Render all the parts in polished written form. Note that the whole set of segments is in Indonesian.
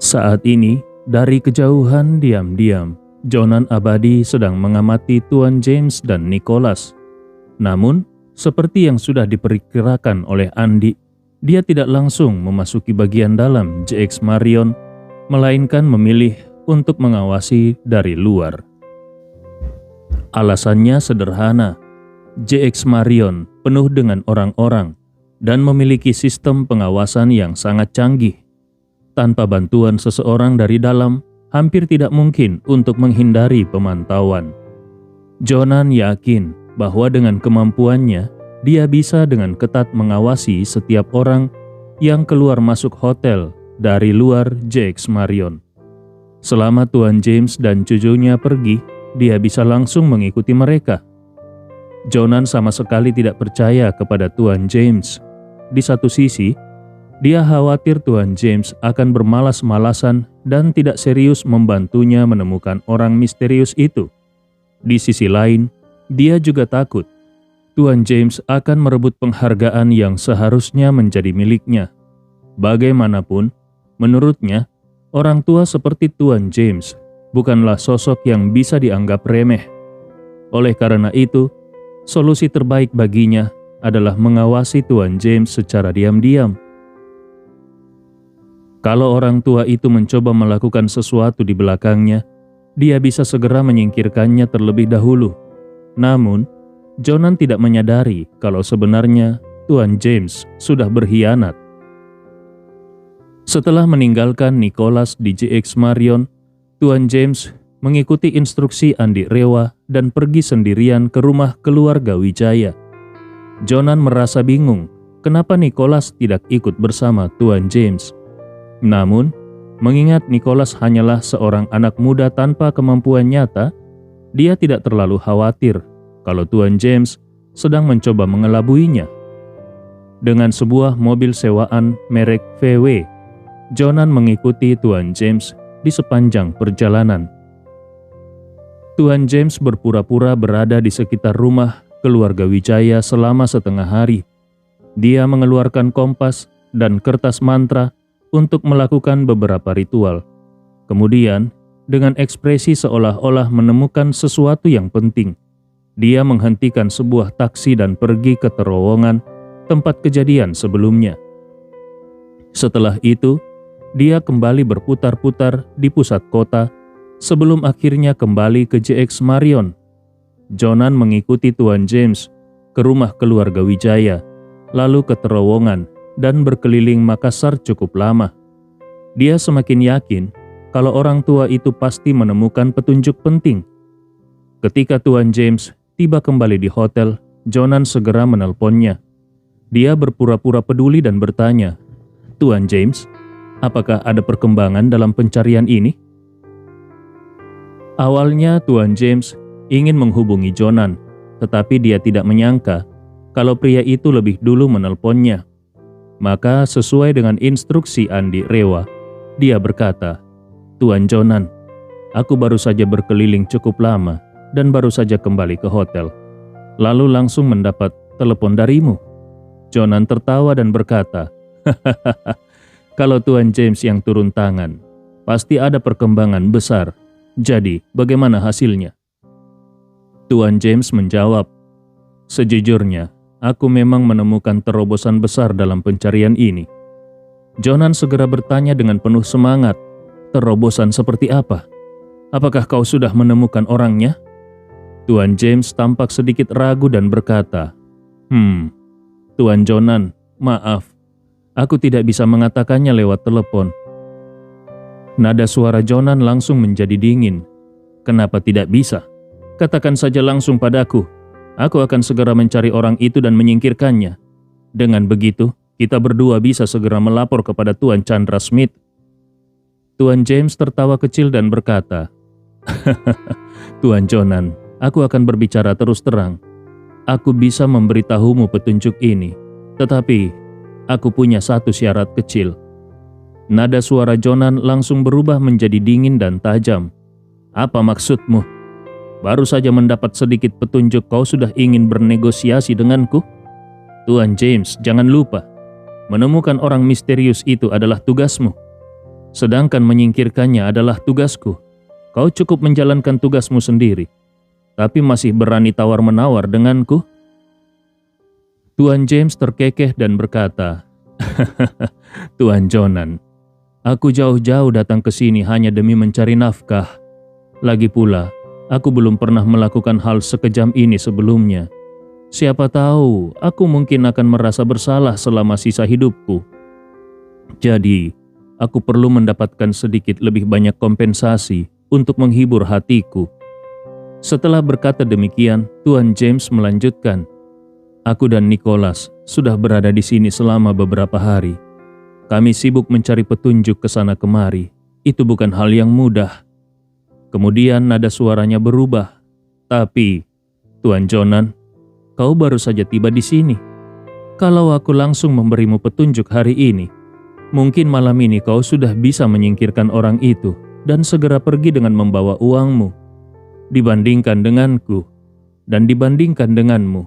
Saat ini, dari kejauhan diam-diam, Jonan Abadi sedang mengamati Tuan James dan Nicholas. Namun, seperti yang sudah diperkirakan oleh Andi, dia tidak langsung memasuki bagian dalam JX Marion, melainkan memilih untuk mengawasi dari luar. Alasannya sederhana, JX Marion penuh dengan orang-orang dan memiliki sistem pengawasan yang sangat canggih. Tanpa bantuan seseorang dari dalam, hampir tidak mungkin untuk menghindari pemantauan. Jonan yakin bahwa dengan kemampuannya, dia bisa dengan ketat mengawasi setiap orang yang keluar masuk hotel dari luar JX Marion. Selama Tuan James dan cucunya pergi, dia bisa langsung mengikuti mereka. Jonan sama sekali tidak percaya kepada Tuan James. Di satu sisi, dia khawatir Tuan James akan bermalas-malasan dan tidak serius membantunya menemukan orang misterius itu. Di sisi lain, dia juga takut Tuan James akan merebut penghargaan yang seharusnya menjadi miliknya. Bagaimanapun, menurutnya, orang tua seperti Tuan James bukanlah sosok yang bisa dianggap remeh. Oleh karena itu, solusi terbaik baginya adalah mengawasi Tuan James secara diam-diam. Kalau orang tua itu mencoba melakukan sesuatu di belakangnya, dia bisa segera menyingkirkannya terlebih dahulu. Namun, Jonan tidak menyadari kalau sebenarnya Tuan James sudah berkhianat. Setelah meninggalkan Nicholas di JX Marion, Tuan James mengikuti instruksi Andi Rewa dan pergi sendirian ke rumah keluarga Wijaya. Jonan merasa bingung kenapa Nicholas tidak ikut bersama Tuan James. Namun, mengingat Nicholas hanyalah seorang anak muda tanpa kemampuan nyata, dia tidak terlalu khawatir kalau Tuan James sedang mencoba mengelabuinya. Dengan sebuah mobil sewaan merek VW, Jonan mengikuti Tuan James di sepanjang perjalanan. Tuan James berpura-pura berada di sekitar rumah keluarga Wijaya selama setengah hari. Dia mengeluarkan kompas dan kertas mantra untuk melakukan beberapa ritual. Kemudian, dengan ekspresi seolah-olah menemukan sesuatu yang penting, dia menghentikan sebuah taksi dan pergi ke terowongan tempat kejadian sebelumnya. Setelah itu, dia kembali berputar-putar di pusat kota sebelum akhirnya kembali ke JX Marion. Jonan mengikuti Tuan James ke rumah keluarga Wijaya, lalu ke terowongan dan berkeliling Makassar cukup lama. Dia semakin yakin kalau orang tua itu pasti menemukan petunjuk penting. Ketika Tuan James tiba kembali di hotel, Jonan segera menelponnya. Dia berpura-pura peduli dan bertanya, "Tuan James, apakah ada perkembangan dalam pencarian ini?" Awalnya Tuan James ingin menghubungi Jonan, tetapi dia tidak menyangka kalau pria itu lebih dulu menelponnya. Maka sesuai dengan instruksi Andi Rewa, dia berkata, "Tuan Jonan, aku baru saja berkeliling cukup lama dan baru saja kembali ke hotel. Lalu langsung mendapat telepon darimu." Jonan tertawa dan berkata, "Hahaha, kalau Tuan James yang turun tangan, pasti ada perkembangan besar. Jadi, bagaimana hasilnya?" Tuan James menjawab, "Sejujurnya, aku memang menemukan terobosan besar dalam pencarian ini." Jonan segera bertanya dengan penuh semangat, "Terobosan seperti apa? Apakah kau sudah menemukan orangnya?" Tuan James tampak sedikit ragu dan berkata, Tuan Jonan, maaf, aku tidak bisa mengatakannya lewat telepon." Nada suara Jonan langsung menjadi dingin. "Kenapa tidak bisa? Katakan saja langsung padaku. Aku akan segera mencari orang itu dan menyingkirkannya. Dengan begitu, kita berdua bisa segera melapor kepada Tuan Chandra Smith." Tuan James tertawa kecil dan berkata, "Tuan Jonan, aku akan berbicara terus terang. Aku bisa memberitahumu petunjuk ini, tetapi aku punya satu syarat kecil." Nada suara Jonan langsung berubah menjadi dingin dan tajam. "Apa maksudmu? Baru saja mendapat sedikit petunjuk kau sudah ingin bernegosiasi denganku? Tuan James, jangan lupa, menemukan orang misterius itu adalah tugasmu. Sedangkan menyingkirkannya adalah tugasku. Kau cukup menjalankan tugasmu sendiri, tapi masih berani tawar-menawar denganku?" Tuan James terkekeh dan berkata, "Tuan Jonan, aku jauh-jauh datang ke sini hanya demi mencari nafkah. Lagi pula, aku belum pernah melakukan hal sekejam ini sebelumnya. Siapa tahu, aku mungkin akan merasa bersalah selama sisa hidupku. Jadi, aku perlu mendapatkan sedikit lebih banyak kompensasi untuk menghibur hatiku." Setelah berkata demikian, Tuan James melanjutkan, "Aku dan Nicholas sudah berada di sini selama beberapa hari. Kami sibuk mencari petunjuk ke sana kemari. Itu bukan hal yang mudah." Kemudian nada suaranya berubah. "Tapi, Tuan Jonan, kau baru saja tiba di sini. Kalau aku langsung memberimu petunjuk hari ini, mungkin malam ini kau sudah bisa menyingkirkan orang itu dan segera pergi dengan membawa uangmu. Dibandingkan denganku dan dibandingkan denganmu,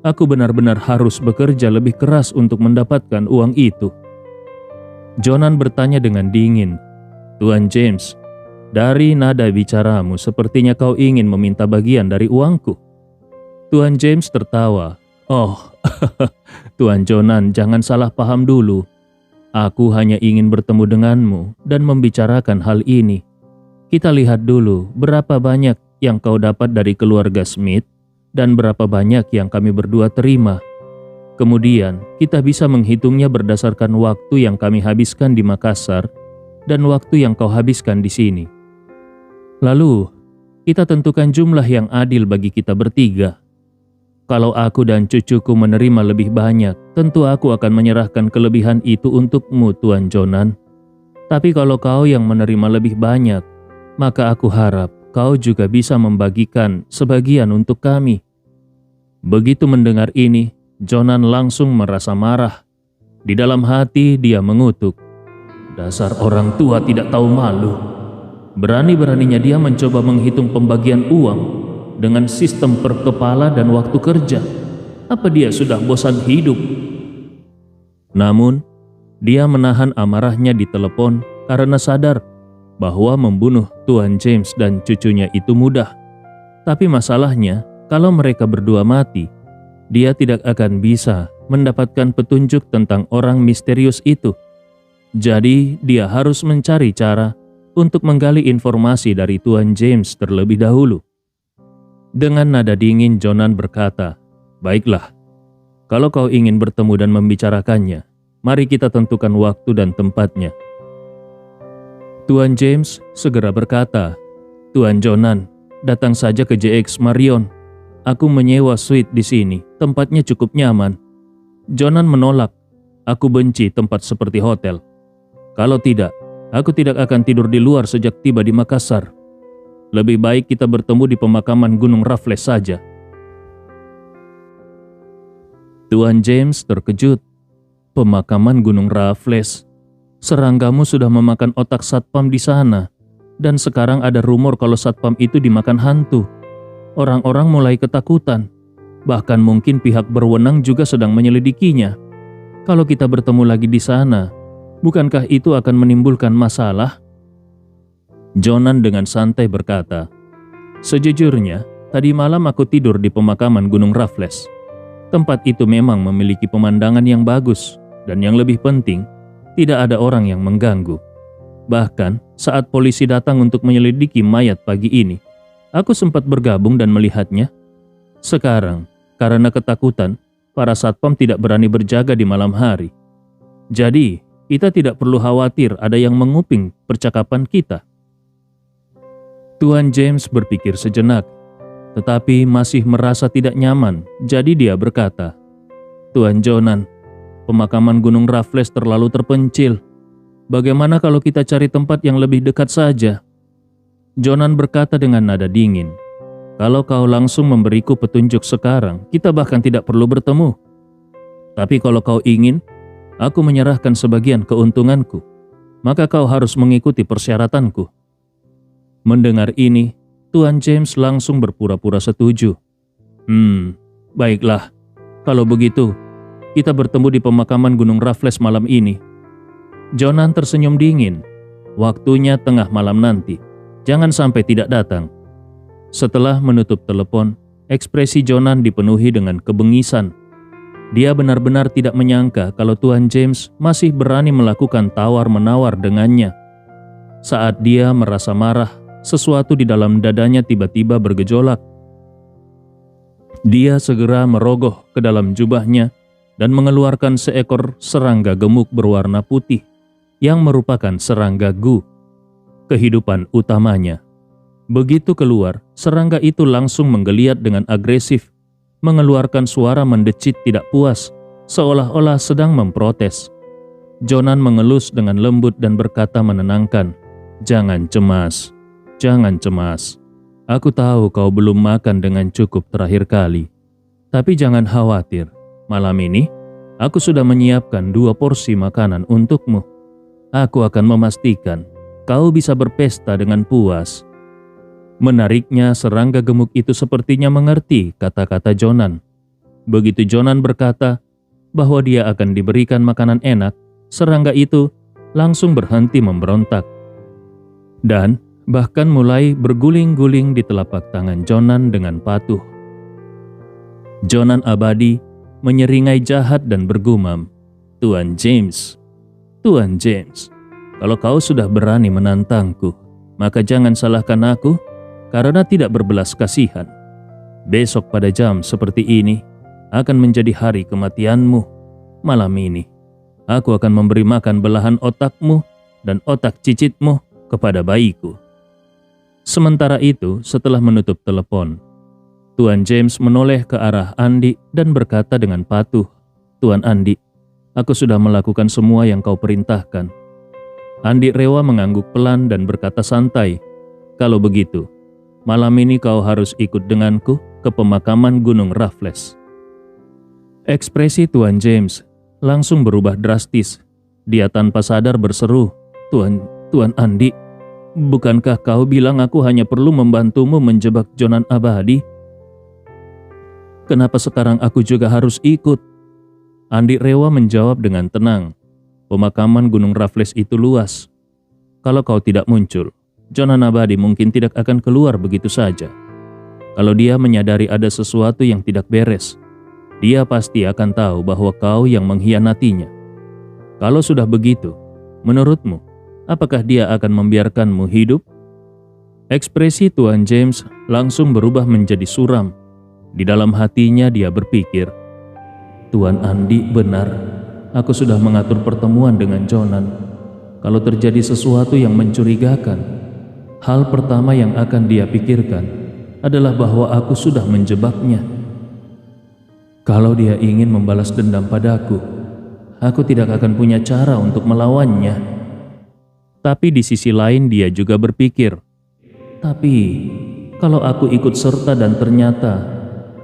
aku benar-benar harus bekerja lebih keras untuk mendapatkan uang itu." Jonan bertanya dengan dingin, "Tuan James, dari nada bicaramu sepertinya kau ingin meminta bagian dari uangku." Tuan James tertawa, "Oh, Tuan Jonan, jangan salah paham dulu. Aku hanya ingin bertemu denganmu dan membicarakan hal ini. Kita lihat dulu berapa banyak yang kau dapat dari keluarga Smith dan berapa banyak yang kami berdua terima. Kemudian kita bisa menghitungnya berdasarkan waktu yang kami habiskan di Makassar dan waktu yang kau habiskan di sini. Lalu kita tentukan jumlah yang adil bagi kita bertiga. Kalau aku dan cucuku menerima lebih banyak, tentu aku akan menyerahkan kelebihan itu untukmu, Tuan Jonan. Tapi kalau kau yang menerima lebih banyak, maka aku harap kau juga bisa membagikan sebagian untuk kami." Begitu mendengar ini, Jonan langsung merasa marah. Di dalam hati dia mengutuk, "Dasar orang tua tidak tahu malu. Berani-beraninya dia mencoba menghitung pembagian uang dengan sistem per kepala dan waktu kerja. Apa dia sudah bosan hidup?" Namun, dia menahan amarahnya di telepon karena sadar bahwa membunuh Tuan James dan cucunya itu mudah. Tapi masalahnya, kalau mereka berdua mati, dia tidak akan bisa mendapatkan petunjuk tentang orang misterius itu. Jadi, dia harus mencari cara untuk menggali informasi dari Tuan James terlebih dahulu. Dengan nada dingin, Jonan berkata, "Baiklah, kalau kau ingin bertemu dan membicarakannya, mari kita tentukan waktu dan tempatnya." Tuan James segera berkata, "Tuan Jonan, datang saja ke JX Marion. Aku menyewa suite di sini, tempatnya cukup nyaman." Jonan menolak, "Aku benci tempat seperti hotel. Kalau tidak, aku tidak akan tidur di luar sejak tiba di Makassar. Lebih baik kita bertemu di pemakaman Gunung Raffles saja." Tuan James terkejut. "Pemakaman Gunung Raffles? Seranggamu sudah memakan otak satpam di sana, dan sekarang ada rumor kalau satpam itu dimakan hantu. Orang-orang mulai ketakutan. Bahkan mungkin pihak berwenang juga sedang menyelidikinya. Kalau kita bertemu lagi di sana, bukankah itu akan menimbulkan masalah?" Jonan dengan santai berkata, "Sejujurnya, tadi malam aku tidur di pemakaman Gunung Raffles. Tempat itu memang memiliki pemandangan yang bagus, dan yang lebih penting, tidak ada orang yang mengganggu. Bahkan, saat polisi datang untuk menyelidiki mayat pagi ini, aku sempat bergabung dan melihatnya. Sekarang, karena ketakutan, para satpam tidak berani berjaga di malam hari. Jadi, kita tidak perlu khawatir ada yang menguping percakapan kita." Tuan James berpikir sejenak, tetapi masih merasa tidak nyaman, jadi dia berkata, "Tuan Jonan, pemakaman Gunung Raffles terlalu terpencil. Bagaimana kalau kita cari tempat yang lebih dekat saja?" Jonan berkata dengan nada dingin, "Kalau kau langsung memberiku petunjuk sekarang, kita bahkan tidak perlu bertemu. Tapi kalau kau ingin, aku menyerahkan sebagian keuntunganku, maka kau harus mengikuti persyaratanku." Mendengar ini, Tuan James langsung berpura-pura setuju. Baiklah, kalau begitu, kita bertemu di pemakaman Gunung Raffles malam ini." Jonan tersenyum dingin. Waktunya tengah malam nanti. Jangan sampai tidak datang." Setelah menutup telepon, ekspresi Jonan dipenuhi dengan kebengisan. Dia benar-benar tidak menyangka kalau Tuan James masih berani melakukan tawar-menawar dengannya. Saat dia merasa marah, sesuatu di dalam dadanya tiba-tiba bergejolak. Dia segera merogoh ke dalam jubahnya dan mengeluarkan seekor serangga gemuk berwarna putih yang merupakan serangga Gu, kehidupan utamanya. Begitu keluar, serangga itu langsung menggeliat dengan agresif, mengeluarkan suara mendecit tidak puas, seolah-olah sedang memprotes. Jonan mengelus dengan lembut dan berkata menenangkan, "Jangan cemas, jangan cemas. Aku tahu kau belum makan dengan cukup terakhir kali. Tapi jangan khawatir, malam ini aku sudah menyiapkan 2 porsi makanan untukmu. Aku akan memastikan kau bisa berpesta dengan puas." Menariknya, serangga gemuk itu sepertinya mengerti kata-kata Jonan. Begitu Jonan berkata bahwa dia akan diberikan makanan enak, serangga itu langsung berhenti memberontak. Dan bahkan mulai berguling-guling di telapak tangan Jonan dengan patuh. Jonan Abadi menyeringai jahat dan bergumam, "Tuan James, Tuan James, kalau kau sudah berani menantangku, maka jangan salahkan aku karena tidak berbelas kasihan. Besok pada jam seperti ini akan menjadi hari kematianmu. Malam ini aku akan memberi makan belahan otakmu dan otak cicitmu kepada bayiku." Sementara itu, setelah menutup telepon, Tuan James menoleh ke arah Andi dan berkata dengan patuh, "Tuan Andi, aku sudah melakukan semua yang kau perintahkan." Andi Rewa mengangguk pelan dan berkata santai, "Kalau begitu, malam ini kau harus ikut denganku ke pemakaman Gunung Raffles." Ekspresi Tuan James langsung berubah drastis. Dia tanpa sadar berseru, Tuan Andi, bukankah kau bilang aku hanya perlu membantumu menjebak Jonan Abadi? Kenapa sekarang aku juga harus ikut?" Andi Rewa menjawab dengan tenang, "Pemakaman Gunung Raffles itu luas. Kalau kau tidak muncul, Jonan Abadi mungkin tidak akan keluar begitu saja. Kalau dia menyadari ada sesuatu yang tidak beres, dia pasti akan tahu bahwa kau yang mengkhianatinya. Kalau sudah begitu, menurutmu, apakah dia akan membiarkanmu hidup?" Ekspresi Tuan James langsung berubah menjadi suram. Di dalam hatinya dia berpikir, "Tuan Andi benar, aku sudah mengatur pertemuan dengan Jonan. Kalau terjadi sesuatu yang mencurigakan, hal pertama yang akan dia pikirkan adalah bahwa aku sudah menjebaknya. Kalau dia ingin membalas dendam padaku, aku tidak akan punya cara untuk melawannya." Tapi di sisi lain dia juga berpikir, "Tapi kalau aku ikut serta dan ternyata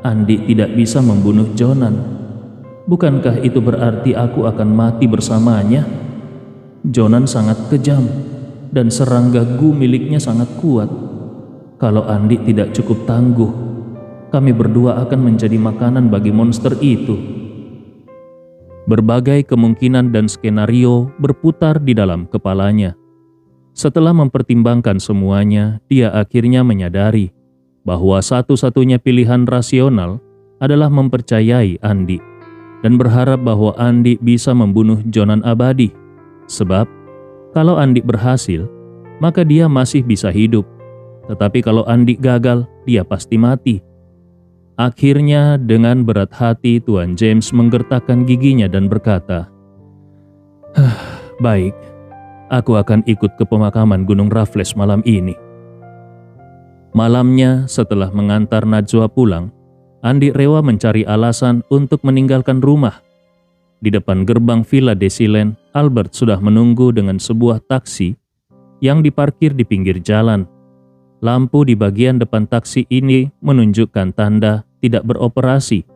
Andi tidak bisa membunuh Jonan, bukankah itu berarti aku akan mati bersamanya? Jonan sangat kejam dan serangga Gu miliknya sangat kuat. Kalau Andi tidak cukup tangguh, kami berdua akan menjadi makanan bagi monster itu." Berbagai kemungkinan dan skenario berputar di dalam kepalanya. Setelah mempertimbangkan semuanya, dia akhirnya menyadari bahwa satu-satunya pilihan rasional adalah mempercayai Andi dan berharap bahwa Andi bisa membunuh Jonan Abadi. Sebab, kalau Andi berhasil, maka dia masih bisa hidup. Tetapi kalau Andi gagal, dia pasti mati. Akhirnya dengan berat hati Tuan James menggertakkan giginya dan berkata, "Baik, aku akan ikut ke pemakaman Gunung Raffles malam ini." Malamnya, setelah mengantar Najwa pulang, Andi Rewa mencari alasan untuk meninggalkan rumah. Di depan gerbang Villa Desilen, Albert sudah menunggu dengan sebuah taksi yang diparkir di pinggir jalan. Lampu di bagian depan taksi ini menunjukkan tanda tidak beroperasi.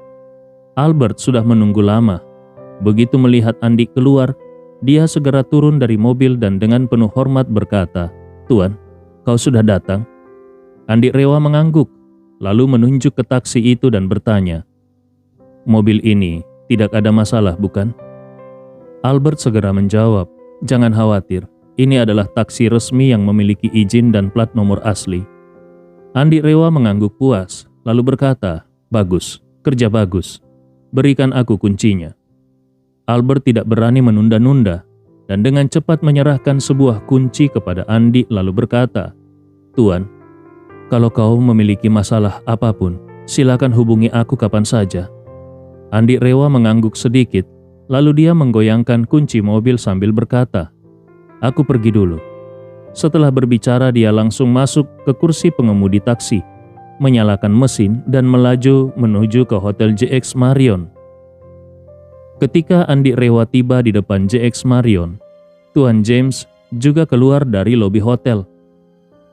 Albert sudah menunggu lama. Begitu melihat Andi keluar, dia segera turun dari mobil dan dengan penuh hormat berkata, "Tuan, kau sudah datang?" Andi Rewa mengangguk, lalu menunjuk ke taksi itu dan bertanya, "Mobil ini tidak ada masalah, bukan?" Albert segera menjawab, "Jangan khawatir, ini adalah taksi resmi yang memiliki izin dan plat nomor asli. Andi Rewa mengangguk puas, lalu berkata, "Bagus, kerja bagus. Berikan aku kuncinya." Albert tidak berani menunda-nunda dan dengan cepat menyerahkan sebuah kunci kepada Andi lalu berkata, "Tuan, kalau kau memiliki masalah apapun, silakan hubungi aku kapan saja." Andi Rewa mengangguk sedikit, lalu dia menggoyangkan kunci mobil sambil berkata, "Aku pergi dulu." Setelah berbicara, dia langsung masuk ke kursi pengemudi taksi, menyalakan mesin dan melaju menuju ke Hotel JX Marion. Ketika Andi Rewa tiba di depan JX Marion, Tuan James juga keluar dari lobi hotel.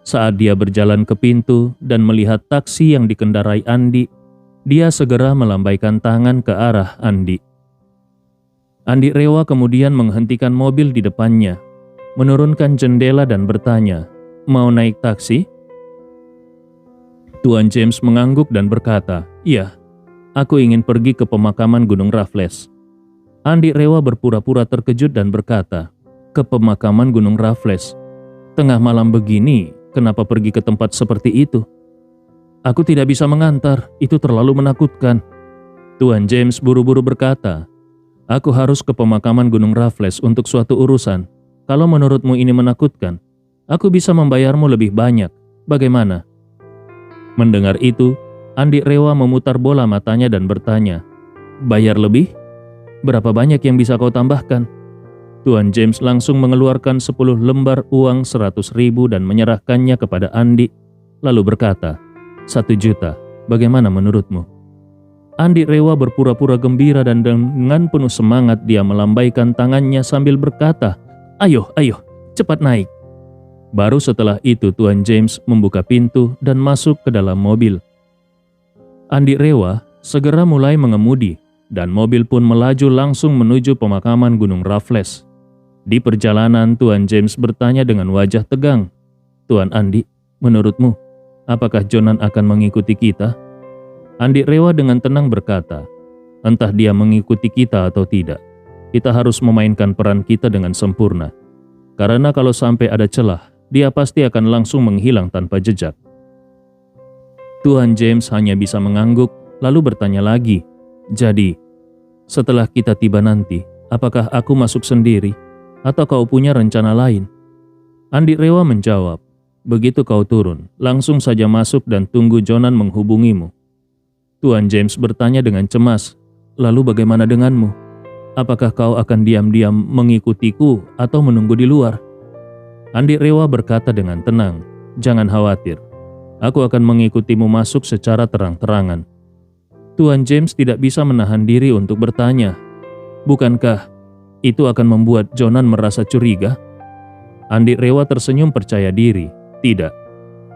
Saat dia berjalan ke pintu dan melihat taksi yang dikendarai Andi, dia segera melambaikan tangan ke arah Andi. Andi Rewa kemudian menghentikan mobil di depannya, menurunkan jendela dan bertanya, "Mau naik taksi?" Tuan James mengangguk dan berkata, "Iya, aku ingin pergi ke pemakaman Gunung Raffles." Andi Rewa berpura-pura terkejut dan berkata, "Ke pemakaman Gunung Raffles? Tengah malam begini, kenapa pergi ke tempat seperti itu?" "Aku tidak bisa mengantar, itu terlalu menakutkan." Tuan James buru-buru berkata, "Aku harus ke pemakaman Gunung Raffles untuk suatu urusan. Kalau menurutmu ini menakutkan, aku bisa membayarmu lebih banyak. Bagaimana?" Mendengar itu, Andi Rewa memutar bola matanya dan bertanya, "Bayar lebih? Berapa banyak yang bisa kau tambahkan?" Tuan James langsung mengeluarkan 10 lembar uang 100.000 dan menyerahkannya kepada Andi, lalu berkata, "1 juta, bagaimana menurutmu?" Andi Rewa berpura-pura gembira dan dengan penuh semangat dia melambaikan tangannya sambil berkata, Ayo, cepat naik." Baru setelah itu Tuan James membuka pintu dan masuk ke dalam mobil. Andi Rewa segera mulai mengemudi dan mobil pun melaju langsung menuju pemakaman Gunung Raffles. Di perjalanan Tuan James bertanya dengan wajah tegang, "Tuan Andi, menurutmu, apakah Jonan akan mengikuti kita?" Andi Rewa dengan tenang berkata, "Entah dia mengikuti kita atau tidak, kita harus memainkan peran kita dengan sempurna. Karena kalau sampai ada celah, dia pasti akan langsung menghilang tanpa jejak." Tuan James hanya bisa mengangguk, lalu bertanya lagi, "Jadi, setelah kita tiba nanti, apakah aku masuk sendiri, atau kau punya rencana lain?" Andi Rewa menjawab, "Begitu kau turun, langsung saja masuk dan tunggu Jonan menghubungimu." Tuan James bertanya dengan cemas, "Lalu bagaimana denganmu? Apakah kau akan diam-diam mengikutiku atau menunggu di luar?" Andi Rewa berkata dengan tenang, "Jangan khawatir, aku akan mengikutimu masuk secara terang-terangan." Tuan James tidak bisa menahan diri untuk bertanya, "Bukankah itu akan membuat Jonan merasa curiga?" Andi Rewa tersenyum percaya diri, "Tidak,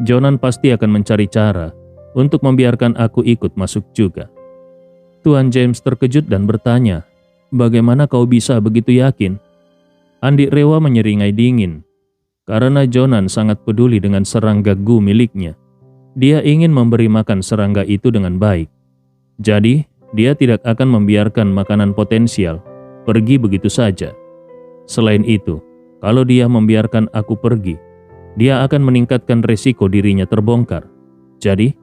Jonan pasti akan mencari cara untuk membiarkan aku ikut masuk juga." Tuan James terkejut dan bertanya, "Bagaimana kau bisa begitu yakin?" Andi Rewa menyeringai dingin, karena Jonan sangat peduli dengan serangga Gu miliknya. Dia ingin memberi makan serangga itu dengan baik. Jadi, dia tidak akan membiarkan makanan potensial pergi begitu saja. Selain itu, kalau dia membiarkan aku pergi, dia akan meningkatkan resiko dirinya terbongkar. Jadi,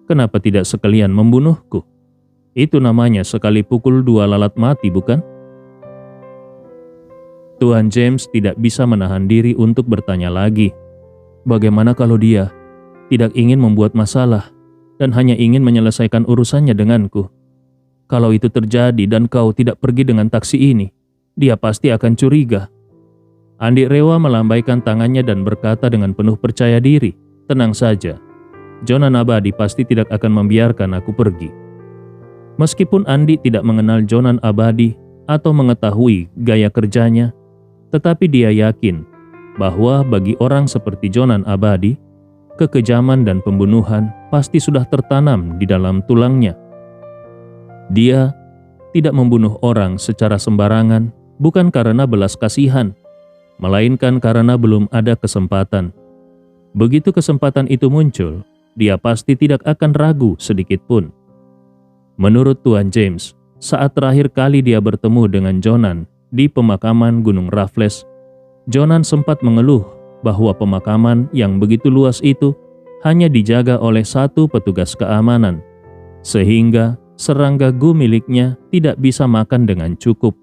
kenapa tidak sekalian membunuhku? Itu namanya sekali pukul 2 lalat mati, bukan? Tuan James tidak bisa menahan diri untuk bertanya lagi. Bagaimana kalau dia tidak ingin membuat masalah dan hanya ingin menyelesaikan urusannya denganku? Kalau itu terjadi dan kau tidak pergi dengan taksi ini, dia pasti akan curiga. Andi Rewa melambaikan tangannya dan berkata dengan penuh percaya diri, "Tenang saja, Jonan Abadi pasti tidak akan membiarkan aku pergi." Meskipun Andi tidak mengenal Jonan Abadi atau mengetahui gaya kerjanya, tetapi dia yakin bahwa bagi orang seperti Jonan Abadi, kekejaman dan pembunuhan pasti sudah tertanam di dalam tulangnya. Dia tidak membunuh orang secara sembarangan, bukan karena belas kasihan, melainkan karena belum ada kesempatan. Begitu kesempatan itu muncul, dia pasti tidak akan ragu sedikit pun. Menurut Tuan James, saat terakhir kali dia bertemu dengan Jonan di pemakaman Gunung Raffles, Jonan sempat mengeluh bahwa pemakaman yang begitu luas itu hanya dijaga oleh satu petugas keamanan, sehingga serangga gu miliknya tidak bisa makan dengan cukup.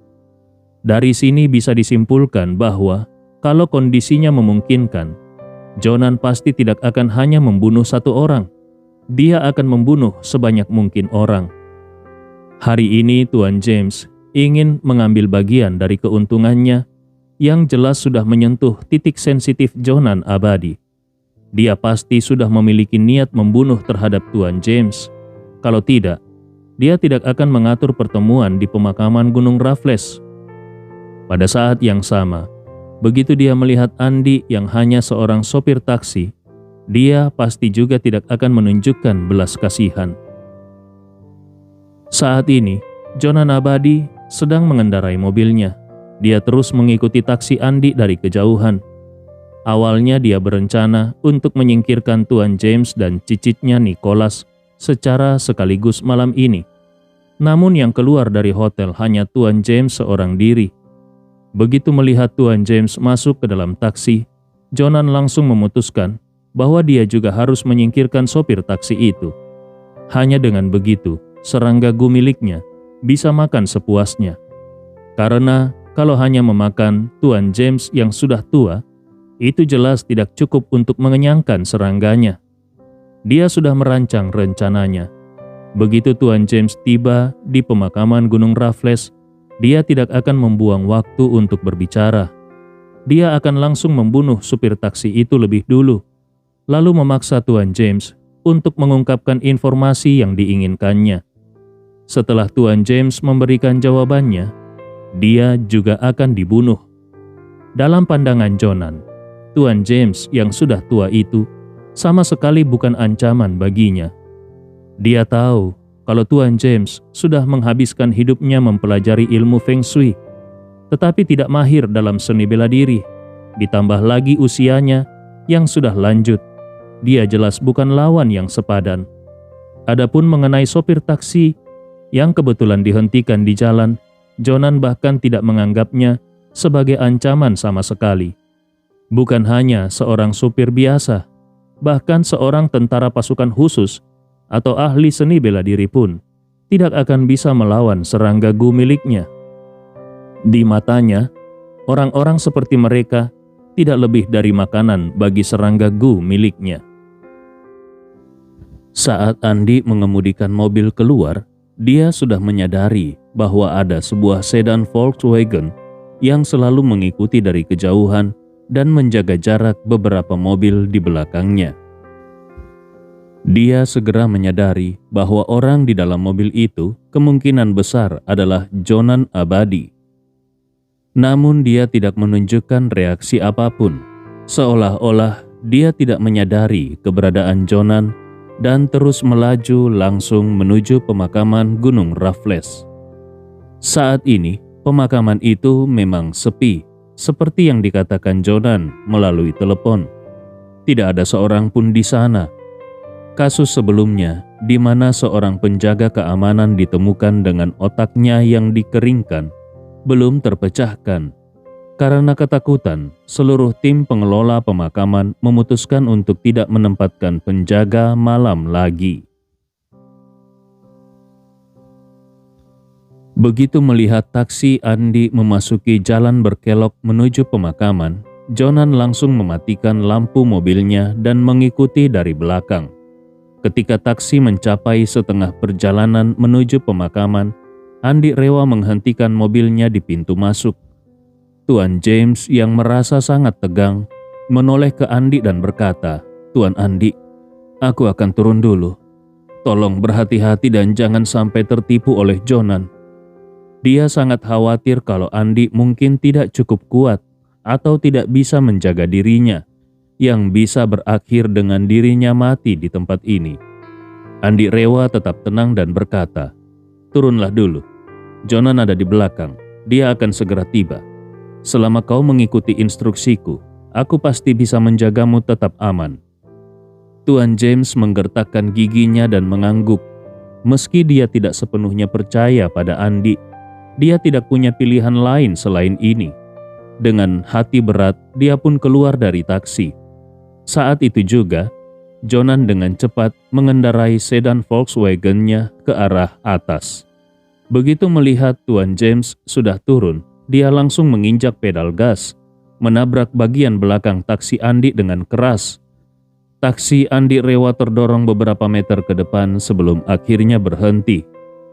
Dari sini bisa disimpulkan bahwa kalau kondisinya memungkinkan, Jonan pasti tidak akan hanya membunuh satu orang. Dia akan membunuh sebanyak mungkin orang. Hari ini Tuan James ingin mengambil bagian dari keuntungannya yang jelas sudah menyentuh titik sensitif Jonan Abadi. Dia pasti sudah memiliki niat membunuh terhadap Tuan James. Kalau tidak, dia tidak akan mengatur pertemuan di pemakaman Gunung Raffles. Pada saat yang sama, begitu dia melihat Andi yang hanya seorang sopir taksi, dia pasti juga tidak akan menunjukkan belas kasihan. Saat ini, Jonan Abadi sedang mengendarai mobilnya. Dia terus mengikuti taksi Andi dari kejauhan. Awalnya dia berencana untuk menyingkirkan Tuan James dan cicitnya Nicholas secara sekaligus malam ini. Namun yang keluar dari hotel hanya Tuan James seorang diri. Begitu melihat Tuan James masuk ke dalam taksi, Jonan langsung memutuskan bahwa dia juga harus menyingkirkan sopir taksi itu. Hanya dengan begitu, serangga gu miliknya bisa makan sepuasnya. Karena kalau hanya memakan Tuan James yang sudah tua, itu jelas tidak cukup untuk mengenyangkan serangganya. Dia sudah merancang rencananya. Begitu Tuan James tiba di pemakaman Gunung Raffles, dia tidak akan membuang waktu untuk berbicara. Dia akan langsung membunuh supir taksi itu lebih dulu, lalu memaksa Tuan James untuk mengungkapkan informasi yang diinginkannya. Setelah Tuan James memberikan jawabannya, dia juga akan dibunuh. Dalam pandangan Jonan, Tuan James yang sudah tua itu sama sekali bukan ancaman baginya. Dia tahu kalau Tuan James sudah menghabiskan hidupnya mempelajari ilmu Feng Shui, tetapi tidak mahir dalam seni bela diri. Ditambah lagi usianya yang sudah lanjut, dia jelas bukan lawan yang sepadan. Adapun mengenai sopir taksi yang kebetulan dihentikan di jalan, Jonan bahkan tidak menganggapnya sebagai ancaman sama sekali. Bukan hanya seorang supir biasa, bahkan seorang tentara pasukan khusus atau ahli seni bela diri pun tidak akan bisa melawan serangga gu miliknya. Di matanya, orang-orang seperti mereka tidak lebih dari makanan bagi serangga gu miliknya. Saat Andi mengemudikan mobil keluar, dia sudah menyadari bahwa ada sebuah sedan Volkswagen yang selalu mengikuti dari kejauhan dan menjaga jarak beberapa mobil di belakangnya. Dia segera menyadari bahwa orang di dalam mobil itu kemungkinan besar adalah Jonan Abadi. Namun dia tidak menunjukkan reaksi apapun, seolah-olah dia tidak menyadari keberadaan Jonan dan terus melaju langsung menuju pemakaman Gunung Raffles. Saat ini, pemakaman itu memang sepi, seperti yang dikatakan Jonan melalui telepon. Tidak ada seorang pun di sana. Kasus sebelumnya, di mana seorang penjaga keamanan ditemukan dengan otaknya yang dikeringkan, belum terpecahkan. Karena ketakutan, seluruh tim pengelola pemakaman memutuskan untuk tidak menempatkan penjaga malam lagi. Begitu melihat taksi Andi memasuki jalan berkelok menuju pemakaman, Jonan langsung mematikan lampu mobilnya dan mengikuti dari belakang. Ketika taksi mencapai setengah perjalanan menuju pemakaman, Andi rela menghentikan mobilnya di pintu masuk. Tuan James yang merasa sangat tegang menoleh ke Andi dan berkata, "Tuan Andi, aku akan turun dulu. Tolong berhati-hati dan jangan sampai tertipu oleh Jonan." Dia sangat khawatir kalau Andi mungkin tidak cukup kuat atau tidak bisa menjaga dirinya, yang bisa berakhir dengan dirinya mati di tempat ini. Andi rela tetap tenang dan berkata, "Turunlah dulu. Jonan ada di belakang. Dia akan segera tiba. Selama kau mengikuti instruksiku, aku pasti bisa menjagamu tetap aman." Tuan James menggertakkan giginya dan mengangguk. Meski dia tidak sepenuhnya percaya pada Andi, dia tidak punya pilihan lain selain ini. Dengan hati berat, dia pun keluar dari taksi. Saat itu juga, Jonan dengan cepat mengendarai sedan Volkswagen-nya ke arah atas. Begitu melihat Tuan James sudah turun, dia langsung menginjak pedal gas, menabrak bagian belakang taksi Andi dengan keras. Taksi Andi Rewa terdorong beberapa meter ke depan sebelum akhirnya berhenti.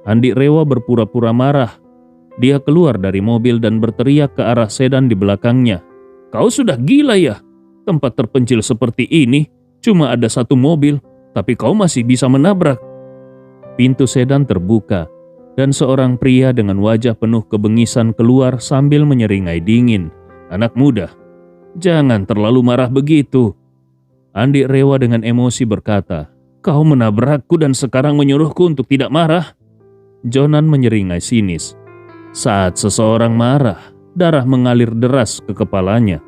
Andi Rewa berpura-pura marah. Dia keluar dari mobil dan berteriak ke arah sedan di belakangnya. "Kau sudah gila ya? Tempat terpencil seperti ini, cuma ada satu mobil, tapi kau masih bisa menabrak." Pintu sedan terbuka, dan seorang pria dengan wajah penuh kebengisan keluar sambil menyeringai dingin. "Anak muda, jangan terlalu marah begitu." Andi Rewa dengan emosi berkata, "Kau menabrakku dan sekarang menyuruhku untuk tidak marah?" Jonan menyeringai sinis. Saat seseorang marah, darah mengalir deras ke kepalanya.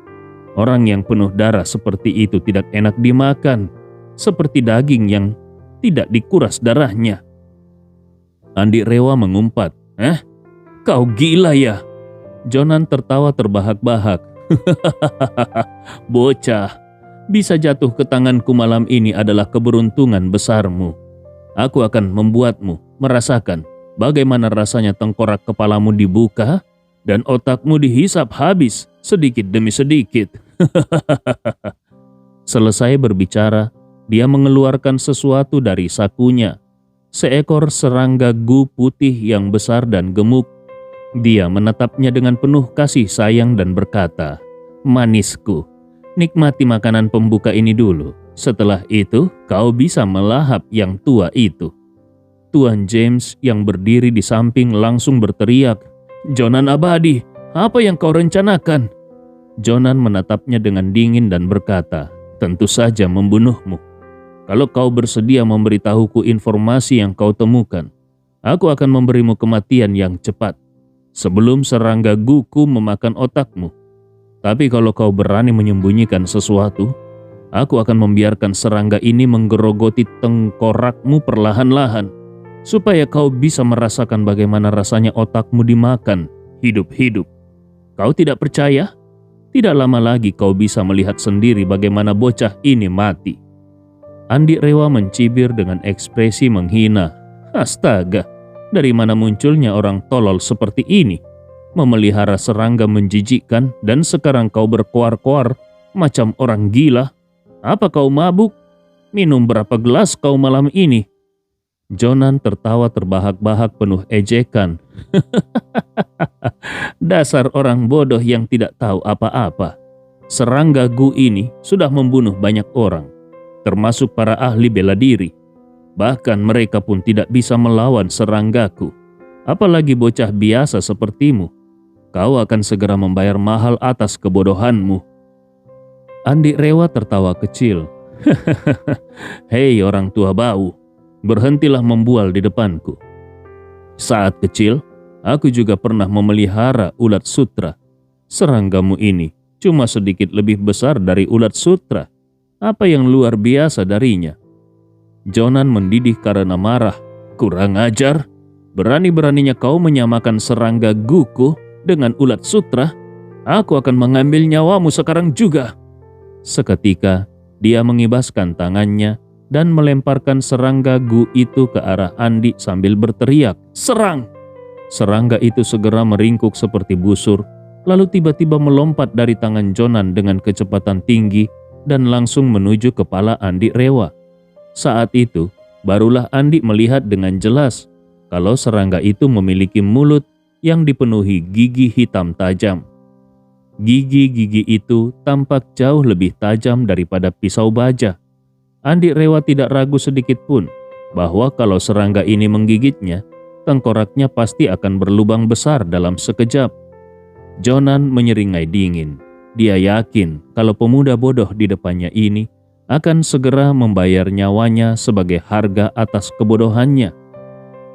Orang yang penuh darah seperti itu tidak enak dimakan, seperti daging yang tidak dikuras darahnya. Andi Rewa mengumpat, Kau gila ya?" Jonan tertawa terbahak-bahak. "Bocah, bisa jatuh ke tanganku malam ini adalah keberuntungan besarmu. Aku akan membuatmu merasakan bagaimana rasanya tengkorak kepalamu dibuka dan otakmu dihisap habis sedikit demi sedikit." Selesai berbicara, dia mengeluarkan sesuatu dari sakunya. Seekor serangga gu putih yang besar dan gemuk. Dia menatapnya dengan penuh kasih sayang dan berkata, "Manisku, nikmati makanan pembuka ini dulu. Setelah itu, kau bisa melahap yang tua itu." Tuan James yang berdiri di samping langsung berteriak, "Jonan Abadi, apa yang kau rencanakan?" Jonan menatapnya dengan dingin dan berkata, "Tentu saja membunuhmu. Kalau kau bersedia memberitahuku informasi yang kau temukan, aku akan memberimu kematian yang cepat sebelum serangga guku memakan otakmu. Tapi kalau kau berani menyembunyikan sesuatu, aku akan membiarkan serangga ini menggerogoti tengkorakmu perlahan-lahan, supaya kau bisa merasakan bagaimana rasanya otakmu dimakan hidup-hidup. Kau tidak percaya? Tidak lama lagi kau bisa melihat sendiri bagaimana bocah ini mati." Andi Rewa mencibir dengan ekspresi menghina. "Astaga, dari mana munculnya orang tolol seperti ini? Memelihara serangga menjijikkan dan sekarang kau berkoar-koar macam orang gila. Apa kau mabuk? Minum berapa gelas kau malam ini?" Jonan tertawa terbahak-bahak penuh ejekan. "Dasar orang bodoh yang tidak tahu apa-apa. Serangga gu ini sudah membunuh banyak orang, termasuk para ahli bela diri. Bahkan mereka pun tidak bisa melawan seranggaku. Apalagi bocah biasa sepertimu. Kau akan segera membayar mahal atas kebodohanmu." Andi Rewa tertawa kecil. "Hei orang tua bau, berhentilah membual di depanku. Saat kecil, aku juga pernah memelihara ulat sutra. Seranggamu ini cuma sedikit lebih besar dari ulat sutra. Apa yang luar biasa darinya?" Jonan mendidih karena marah. "Kurang ajar, berani-beraninya kau menyamakan serangga guku dengan ulat sutra. Aku akan mengambil nyawamu sekarang juga." Seketika, dia mengibaskan tangannya dan melemparkan serangga gu itu ke arah Andi sambil berteriak, "Serang!" Serangga itu segera meringkuk seperti busur, lalu tiba-tiba melompat dari tangan Jonan dengan kecepatan tinggi dan langsung menuju kepala Andi Rewa. Saat itu, barulah Andi melihat dengan jelas kalau serangga itu memiliki mulut yang dipenuhi gigi hitam tajam. Gigi-gigi itu tampak jauh lebih tajam daripada pisau baja. Andi Rewa tidak ragu sedikit pun bahwa kalau serangga ini menggigitnya, tengkoraknya pasti akan berlubang besar dalam sekejap. Jonan menyeringai dingin. Dia yakin kalau pemuda bodoh di depannya ini akan segera membayar nyawanya sebagai harga atas kebodohannya.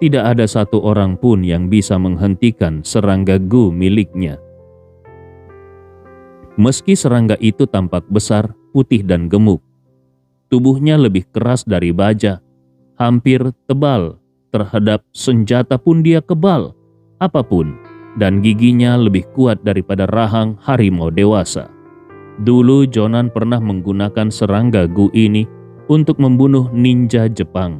Tidak ada satu orang pun yang bisa menghentikan serangga gu miliknya. Meski serangga itu tampak besar, putih dan gemuk, tubuhnya lebih keras dari baja, hampir tebal. Terhadap senjata pun dia kebal. Apapun dan giginya lebih kuat daripada rahang harimau dewasa. Dulu Jonan pernah menggunakan serangga Gu ini untuk membunuh ninja Jepang.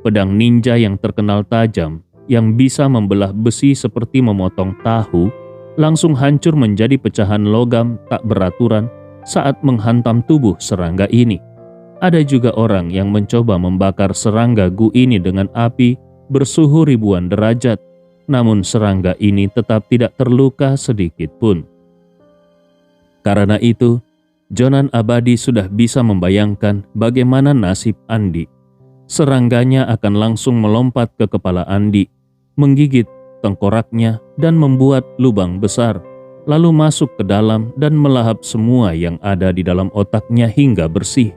Pedang ninja yang terkenal tajam, yang bisa membelah besi seperti memotong tahu, langsung hancur menjadi pecahan logam tak beraturan saat menghantam tubuh serangga ini. Ada juga orang yang mencoba membakar serangga Gu ini dengan api bersuhu ribuan derajat, namun serangga ini tetap tidak terluka sedikit pun. Karena itu, Jonan Abadi sudah bisa membayangkan bagaimana nasib Andi. Serangganya akan langsung melompat ke kepala Andi, menggigit tengkoraknya dan membuat lubang besar, lalu masuk ke dalam dan melahap semua yang ada di dalam otaknya hingga bersih.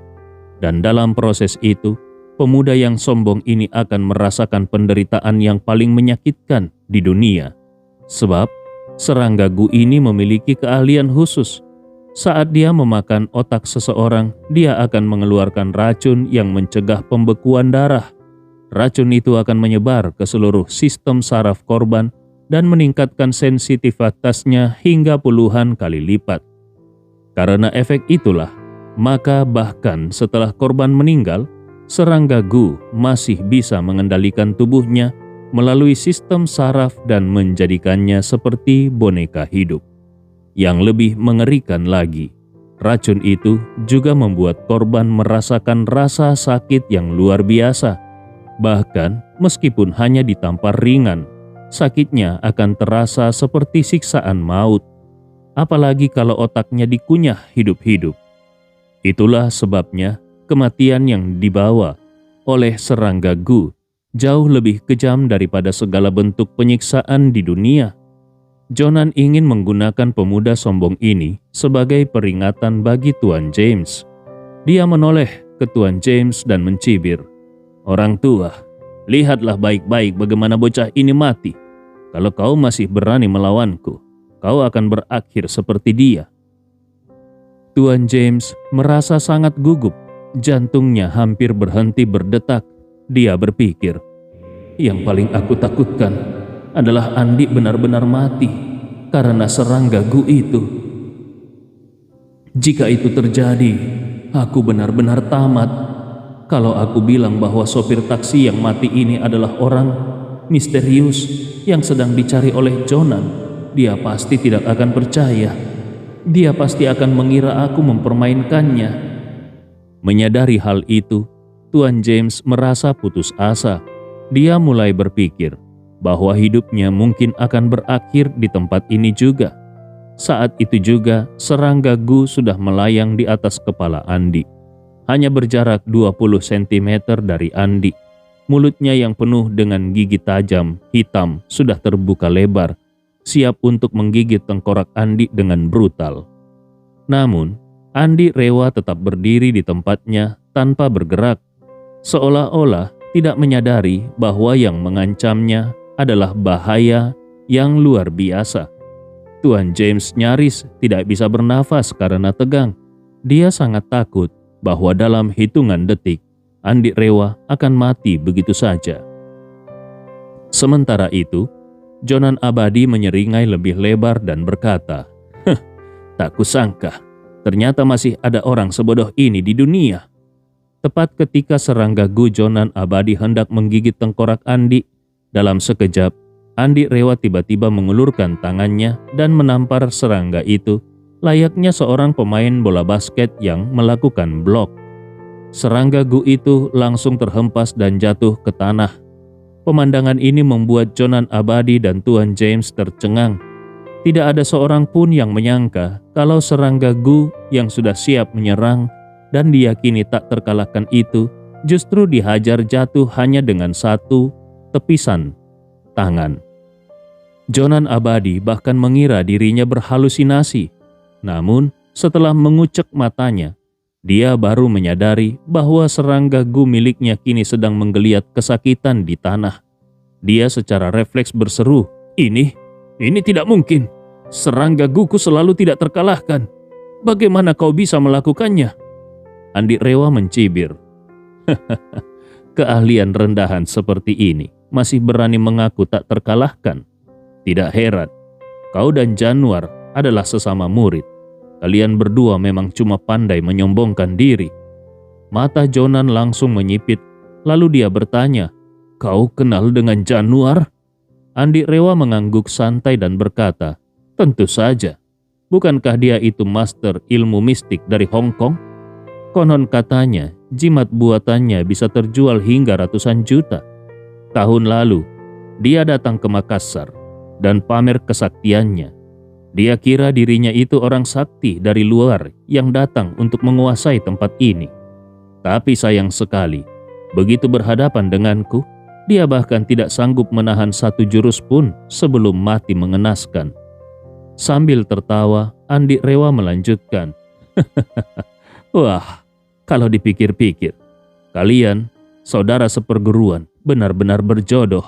Dan dalam proses itu, pemuda yang sombong ini akan merasakan penderitaan yang paling menyakitkan di dunia. Sebab, serangga Gu ini memiliki keahlian khusus. Saat dia memakan otak seseorang, dia akan mengeluarkan racun yang mencegah pembekuan darah. Racun itu akan menyebar ke seluruh sistem saraf korban dan meningkatkan sensitivitasnya hingga puluhan kali lipat. Karena efek itulah, maka bahkan setelah korban meninggal, serangga Gu masih bisa mengendalikan tubuhnya melalui sistem saraf dan menjadikannya seperti boneka hidup. Yang lebih mengerikan lagi, racun itu juga membuat korban merasakan rasa sakit yang luar biasa. Bahkan meskipun hanya ditampar ringan, sakitnya akan terasa seperti siksaan maut. Apalagi kalau otaknya dikunyah hidup-hidup. Itulah sebabnya kematian yang dibawa oleh serangga Gu jauh lebih kejam daripada segala bentuk penyiksaan di dunia. Jonan ingin menggunakan pemuda sombong ini sebagai peringatan bagi Tuan James. Dia menoleh ke Tuan James dan mencibir, "Orang tua, lihatlah baik-baik bagaimana bocah ini mati. Kalau kau masih berani melawanku, kau akan berakhir seperti dia." Tuan James merasa sangat gugup, jantungnya hampir berhenti berdetak. Dia berpikir, yang paling aku takutkan adalah Andi benar-benar mati karena serangga Gu itu. Jika itu terjadi, aku benar-benar tamat. Kalau aku bilang bahwa sopir taksi yang mati ini adalah orang misterius yang sedang dicari oleh Jonan, dia pasti tidak akan percaya. Dia pasti akan mengira aku mempermainkannya. Menyadari hal itu, Tuan James merasa putus asa. Dia mulai berpikir bahwa hidupnya mungkin akan berakhir di tempat ini juga. Saat itu juga, serangga Gu sudah melayang di atas kepala Andi. Hanya berjarak 20 cm dari Andi. Mulutnya yang penuh dengan gigi tajam, hitam, sudah terbuka lebar, siap untuk menggigit tengkorak Andi dengan brutal. Namun, Andi Rewa tetap berdiri di tempatnya tanpa bergerak, seolah-olah tidak menyadari bahwa yang mengancamnya adalah bahaya yang luar biasa. Tuan James nyaris tidak bisa bernafas karena tegang. Dia sangat takut bahwa dalam hitungan detik, Andi Rewa akan mati begitu saja. Sementara itu, Jonan Abadi menyeringai lebih lebar dan berkata, "Tak kusangka, ternyata masih ada orang sebodoh ini di dunia." Tepat ketika serangga Gu Jonan Abadi hendak menggigit tengkorak Andi, dalam sekejap, Andi Rewa tiba-tiba mengulurkan tangannya dan menampar serangga itu, layaknya seorang pemain bola basket yang melakukan blok. Serangga Gu itu langsung terhempas dan jatuh ke tanah. Pemandangan ini membuat Jonan Abadi dan Tuan James tercengang. Tidak ada seorang pun yang menyangka kalau serangga Gu yang sudah siap menyerang dan diyakini tak terkalahkan itu justru dihajar jatuh hanya dengan satu tepisan tangan. Jonan Abadi bahkan mengira dirinya berhalusinasi. Namun, setelah mengucek matanya, dia baru menyadari bahwa serangga Gu miliknya kini sedang menggeliat kesakitan di tanah. Dia secara refleks berseru, Ini tidak mungkin. Serangga Guku selalu tidak terkalahkan. Bagaimana kau bisa melakukannya?" Andi Rewa mencibir. Keahlian rendahan seperti ini masih berani mengaku tak terkalahkan. Tidak heran Kau dan Januar adalah sesama murid. Kalian berdua memang cuma pandai menyombongkan diri." Mata Jonan langsung menyipit, lalu dia bertanya, "Kau kenal dengan Januar?" Andi Rewa mengangguk santai dan berkata, "Tentu saja. Bukankah dia itu master ilmu mistik dari Hong Kong? Konon katanya, jimat buatannya bisa terjual hingga ratusan juta. Tahun lalu, dia datang ke Makassar dan pamer kesaktiannya. Dia kira dirinya itu orang sakti dari luar yang datang untuk menguasai tempat ini. Tapi sayang sekali, begitu berhadapan denganku, dia bahkan tidak sanggup menahan satu jurus pun sebelum mati mengenaskan." Sambil tertawa, Andi Rewa melanjutkan, "Wah, kalau dipikir-pikir, kalian, saudara seperguruan, benar-benar berjodoh.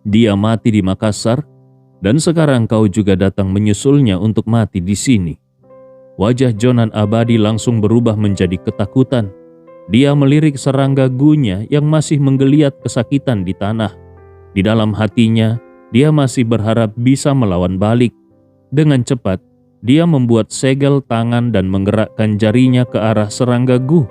Dia mati di Makassar, dan sekarang kau juga datang menyusulnya untuk mati di sini." Wajah Jonan Abadi langsung berubah menjadi ketakutan. Dia melirik serangga gunya yang masih menggeliat kesakitan di tanah. Di dalam hatinya, dia masih berharap bisa melawan balik. Dengan cepat, dia membuat segel tangan dan menggerakkan jarinya ke arah serangga gu.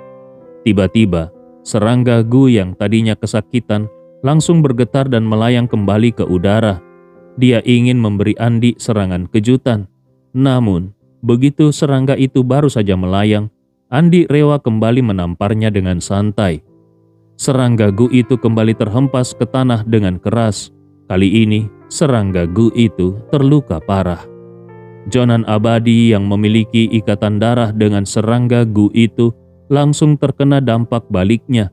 Tiba-tiba, serangga gu yang tadinya kesakitan langsung bergetar dan melayang kembali ke udara. Dia ingin memberi Andi serangan kejutan. Namun, begitu serangga itu baru saja melayang, Andi Rewa kembali menamparnya dengan santai. Serangga gu itu kembali terhempas ke tanah dengan keras. Kali ini, serangga gu itu terluka parah. Jonan Abadi yang memiliki ikatan darah dengan serangga gu itu langsung terkena dampak baliknya.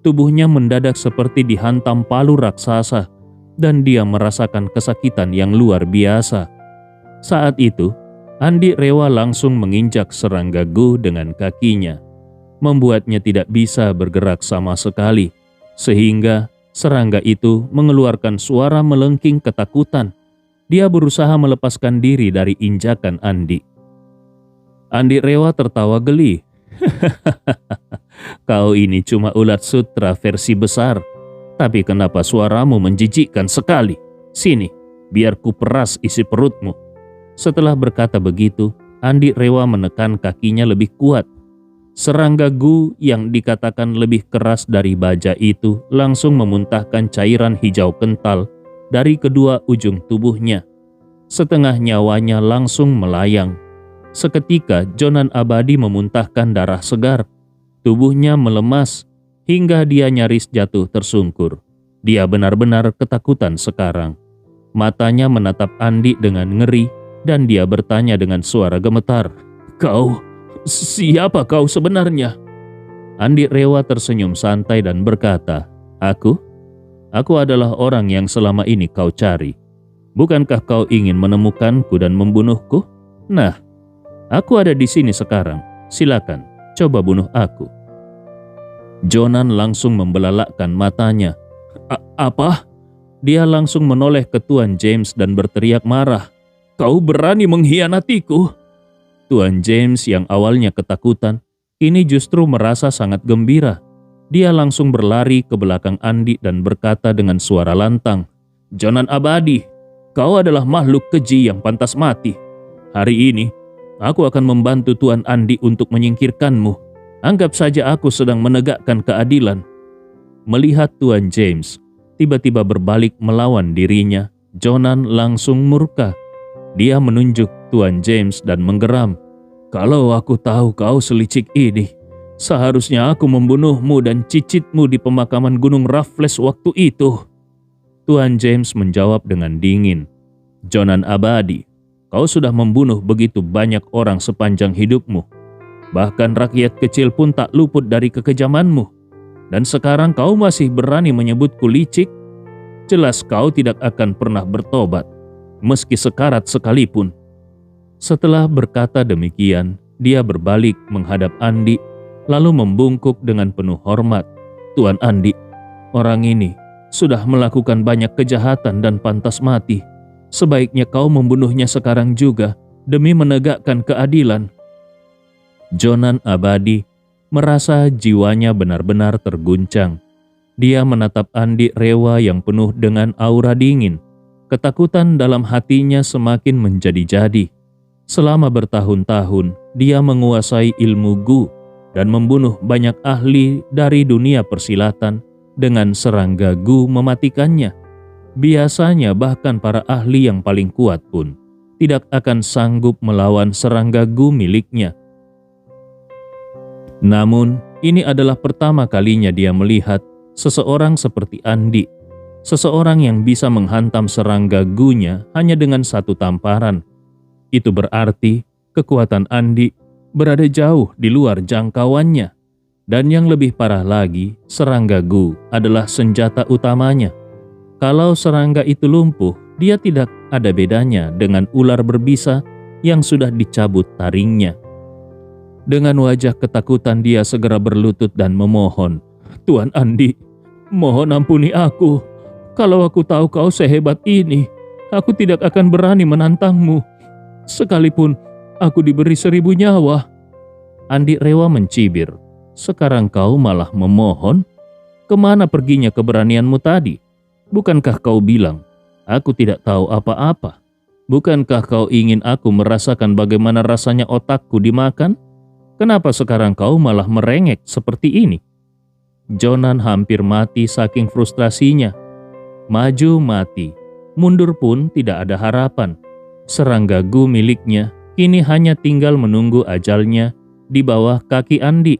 Tubuhnya mendadak seperti dihantam palu raksasa dan dia merasakan kesakitan yang luar biasa. Saat itu, Andi Rewa langsung menginjak serangga gu dengan kakinya, membuatnya tidak bisa bergerak sama sekali, sehingga serangga itu mengeluarkan suara melengking ketakutan. Dia berusaha melepaskan diri dari injakan Andi. Andi Rewa tertawa geli. "Kau ini cuma ulat sutra versi besar, tapi kenapa suaramu menjijikkan sekali? Sini, biar ku peras isi perutmu." Setelah berkata begitu, Andi Rewa menekan kakinya lebih kuat. Serangga gu yang dikatakan lebih keras dari baja itu langsung memuntahkan cairan hijau kental dari kedua ujung tubuhnya. Setengah nyawanya langsung melayang. Seketika Jonan Abadi memuntahkan darah segar. Tubuhnya melemas hingga dia nyaris jatuh tersungkur. Dia benar-benar ketakutan sekarang. Matanya menatap Andi dengan ngeri dan dia bertanya dengan suara gemetar, "Kau, siapa kau sebenarnya?" Andi Rewa tersenyum santai dan berkata, Aku adalah orang yang selama ini kau cari. Bukankah kau ingin menemukanku dan membunuhku? Nah, aku ada di sini sekarang. Silakan, coba bunuh aku." Jonan langsung membelalakkan matanya. Apa?" Dia langsung menoleh ke Tuan James dan berteriak marah, "Kau berani mengkhianatiku?" Tuan James yang awalnya ketakutan, kini justru merasa sangat gembira. Dia langsung berlari ke belakang Andi dan berkata dengan suara lantang, "Jonan Abadi, kau adalah makhluk keji yang pantas mati. Hari ini, aku akan membantu Tuan Andi untuk menyingkirkanmu. Anggap saja aku sedang menegakkan keadilan." Melihat Tuan James tiba-tiba berbalik melawan dirinya, Jonan langsung murka. Dia menunjuk Tuan James dan menggeram, "Kalau aku tahu kau selicik ini, seharusnya aku membunuhmu dan cicitmu di pemakaman Gunung Raffles waktu itu." Tuan James menjawab dengan dingin, "Jonan Abadi, kau sudah membunuh begitu banyak orang sepanjang hidupmu. Bahkan rakyat kecil pun tak luput dari kekejamanmu. Dan sekarang kau masih berani menyebutku licik? Jelas kau tidak akan pernah bertobat, meski sekarat sekalipun." Setelah berkata demikian, dia berbalik menghadap Andi, lalu membungkuk dengan penuh hormat, "Tuan Andi, orang ini sudah melakukan banyak kejahatan dan pantas mati. Sebaiknya kau membunuhnya sekarang juga demi menegakkan keadilan." Jonan Abadi merasa jiwanya benar-benar terguncang. Dia menatap Andi Rewa yang penuh dengan aura dingin. Ketakutan dalam hatinya semakin menjadi-jadi. Selama bertahun-tahun, dia menguasai ilmu Gu dan membunuh banyak ahli dari dunia persilatan dengan serangga Gu mematikannya. Biasanya bahkan para ahli yang paling kuat pun tidak akan sanggup melawan serangga Gu miliknya. Namun, ini adalah pertama kalinya dia melihat seseorang seperti Andi, seseorang yang bisa menghantam serangga Gu-nya hanya dengan satu tamparan. Itu berarti kekuatan Andi berada jauh di luar jangkauannya. Dan yang lebih parah lagi, serangga Gu adalah senjata utamanya. Kalau serangga itu lumpuh, dia tidak ada bedanya dengan ular berbisa yang sudah dicabut taringnya. Dengan wajah ketakutan dia segera berlutut dan memohon, "Tuan Andi, mohon ampuni aku. Kalau aku tahu kau sehebat ini, aku tidak akan berani menantangmu. Sekalipun aku diberi 1000 nyawa." Andi Rewa mencibir, "Sekarang kau malah memohon? Kemana perginya keberanianmu tadi? Bukankah kau bilang, aku tidak tahu apa-apa? Bukankah kau ingin aku merasakan bagaimana rasanya otakku dimakan? Kenapa sekarang kau malah merengek seperti ini?" Jonan hampir mati saking frustrasinya. Maju mati, mundur pun tidak ada harapan. Serangga Gu miliknya kini hanya tinggal menunggu ajalnya di bawah kaki Andi.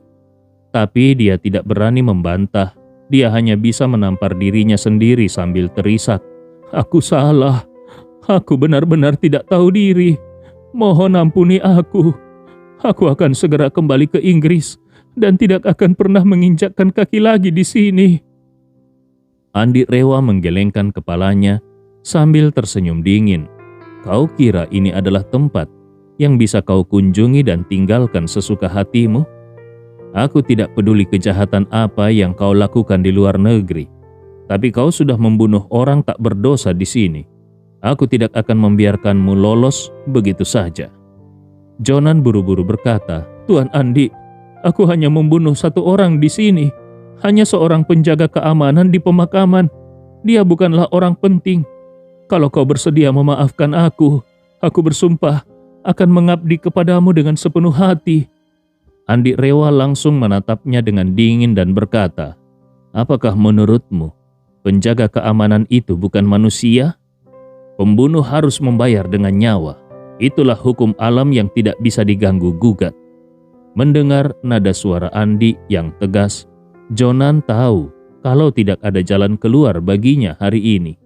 Tapi dia tidak berani membantah. Dia hanya bisa menampar dirinya sendiri sambil terisak, "Aku salah. Aku benar-benar tidak tahu diri. Mohon ampuni aku. Aku akan segera kembali ke Inggris dan tidak akan pernah menginjakkan kaki lagi di sini." Andi Rewa menggelengkan kepalanya sambil tersenyum dingin. "Kau kira ini adalah tempat yang bisa kau kunjungi dan tinggalkan sesuka hatimu? Aku tidak peduli kejahatan apa yang kau lakukan di luar negeri, tapi kau sudah membunuh orang tak berdosa di sini. Aku tidak akan membiarkanmu lolos begitu saja." Jonan buru-buru berkata, "Tuan Andi, aku hanya membunuh satu orang di sini. Hanya seorang penjaga keamanan di pemakaman. Dia bukanlah orang penting. Kalau kau bersedia memaafkan aku bersumpah akan mengabdi kepadamu dengan sepenuh hati." Andi Rewa langsung menatapnya dengan dingin dan berkata, "Apakah menurutmu penjaga keamanan itu bukan manusia? Pembunuh harus membayar dengan nyawa. Itulah hukum alam yang tidak bisa diganggu-gugat." Mendengar nada suara Andi yang tegas, Jonan tahu kalau tidak ada jalan keluar baginya hari ini.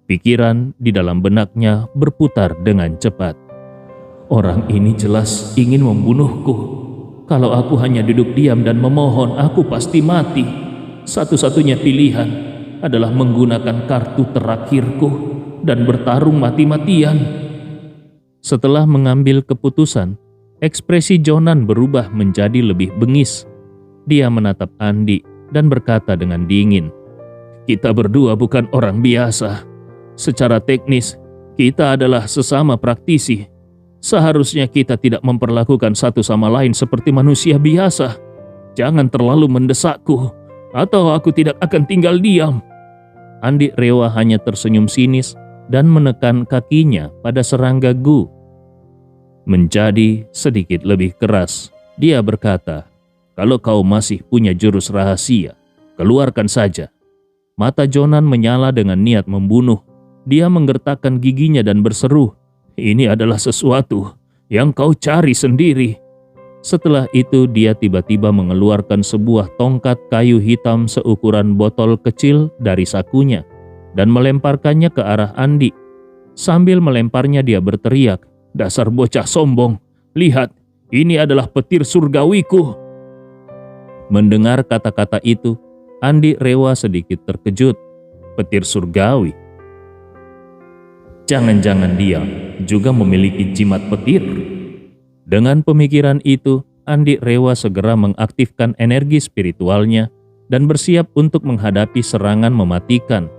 Pikiran di dalam benaknya berputar dengan cepat. "Orang ini jelas ingin membunuhku. Kalau aku hanya duduk diam dan memohon, aku pasti mati. Satu-satunya pilihan adalah menggunakan kartu terakhirku dan bertarung mati-matian." Setelah mengambil keputusan, ekspresi Jonan berubah menjadi lebih bengis. Dia menatap Andi dan berkata dengan dingin, "Kita berdua bukan orang biasa. Secara teknis, kita adalah sesama praktisi. Seharusnya kita tidak memperlakukan satu sama lain seperti manusia biasa. Jangan terlalu mendesakku, atau aku tidak akan tinggal diam." Andi Rewa hanya tersenyum sinis dan menekan kakinya pada serangga Gu. Menjadi sedikit lebih keras, dia berkata, "Kalau kau masih punya jurus rahasia, keluarkan saja." Mata Jonan menyala dengan niat membunuh. Dia menggertakkan giginya dan berseru, "Ini adalah sesuatu yang kau cari sendiri." Setelah itu dia tiba-tiba mengeluarkan sebuah tongkat kayu hitam seukuran botol kecil dari sakunya dan melemparkannya ke arah Andi. Sambil melemparnya dia berteriak, "Dasar bocah sombong, lihat, ini adalah petir surgawiku." Mendengar kata-kata itu, Andi Rewa sedikit terkejut. Petir surgawi? Jangan-jangan dia juga memiliki jimat petir? Dengan pemikiran itu, Andi Rewa segera mengaktifkan energi spiritualnya dan bersiap untuk menghadapi serangan mematikan